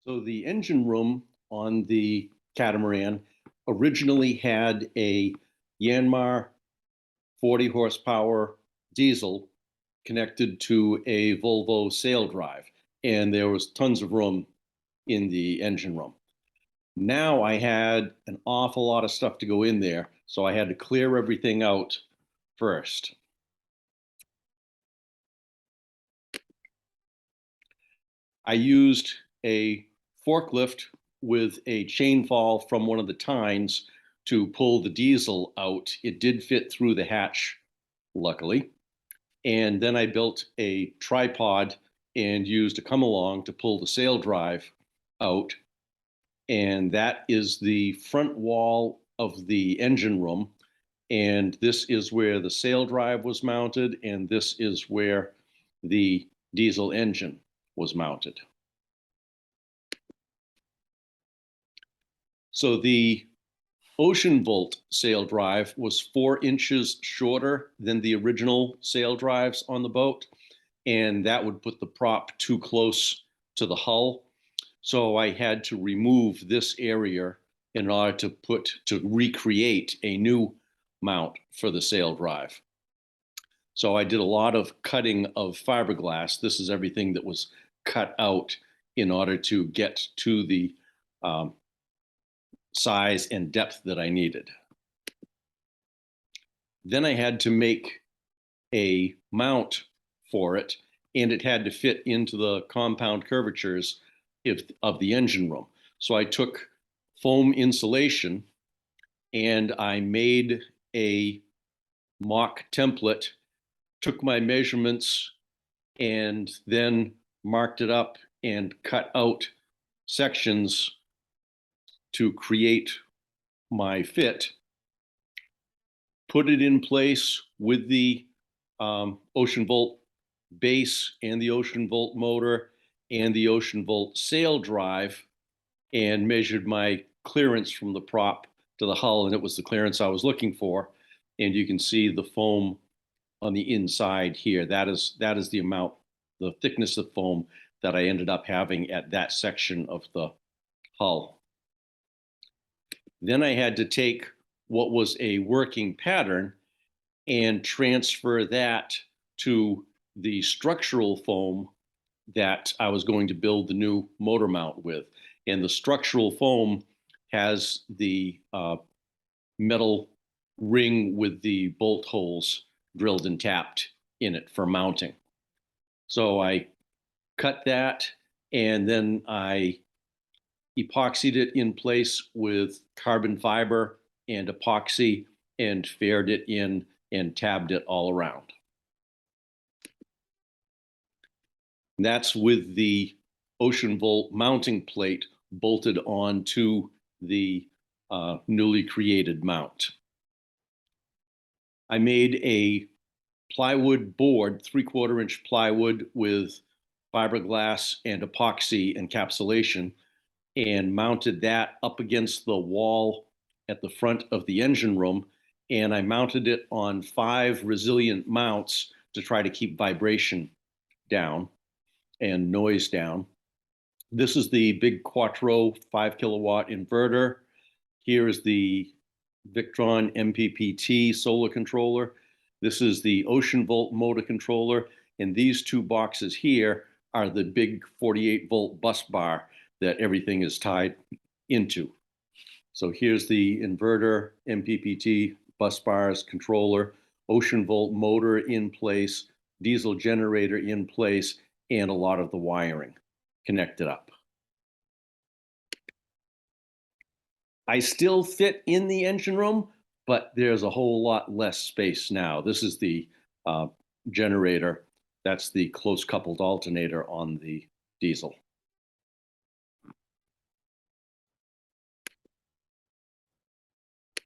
So the engine room on the catamaran originally had a Yanmar 40 horsepower diesel connected to a Volvo sail drive, and there was tons of room in the engine room. Now I had an awful lot of stuff to go in there, so I had to clear everything out first. I used a forklift with a chain fall from one of the tines to pull the diesel out. It did fit through the hatch, luckily. And then I built a tripod and used a come along to pull the sail drive out. And that is the front wall of the engine room. And this is where the sail drive was mounted, and this is where the diesel engine was mounted. So the Ocean Volt sail drive was 4 inches shorter than the original sail drives on the boat, and that would put the prop too close to the hull. So I had to remove this area in order to recreate a new mount for the sail drive. So I did a lot of cutting of fiberglass. This is everything that was cut out in order to get to the size and depth that I needed. Then I had to make a mount for it, and it had to fit into the compound curvatures of the engine room. So I took foam insulation and I made a mock template, took my measurements, and then marked it up and cut out sections to create my fit, put it in place with the Ocean Volt base and the Ocean Volt motor and the Ocean Volt sail drive, and measured my clearance from the prop to the hull, and it was the clearance I was looking for. And you can see the foam on the inside here. That is the amount, the thickness of foam that I ended up having at that section of the hull. Then I had to take what was a working pattern and transfer that to the structural foam that I was going to build the new motor mount with. And the structural foam has the metal ring with the bolt holes drilled and tapped in it for mounting. So I cut that, and then I epoxied it in place with carbon fiber and epoxy and faired it in and tabbed it all around. And that's with the Ocean Volt mounting plate bolted onto the newly created mount. I made a plywood board, 3/4 inch plywood with fiberglass and epoxy encapsulation, and mounted that up against the wall at the front of the engine room. And I mounted it on 5 resilient mounts to try to keep vibration down and noise down. This is the big Quattro 5 kilowatt inverter. Here is the Victron MPPT solar controller. This is the Ocean Volt motor controller. And these 2 boxes here are the big 48-volt bus bar that everything is tied into. So here's the inverter, MPPT, bus bars, controller, Ocean Volt motor in place, diesel generator in place, and a lot of the wiring connected up. I still fit in the engine room, but there's a whole lot less space now. This is the generator. That's the close coupled alternator on the diesel.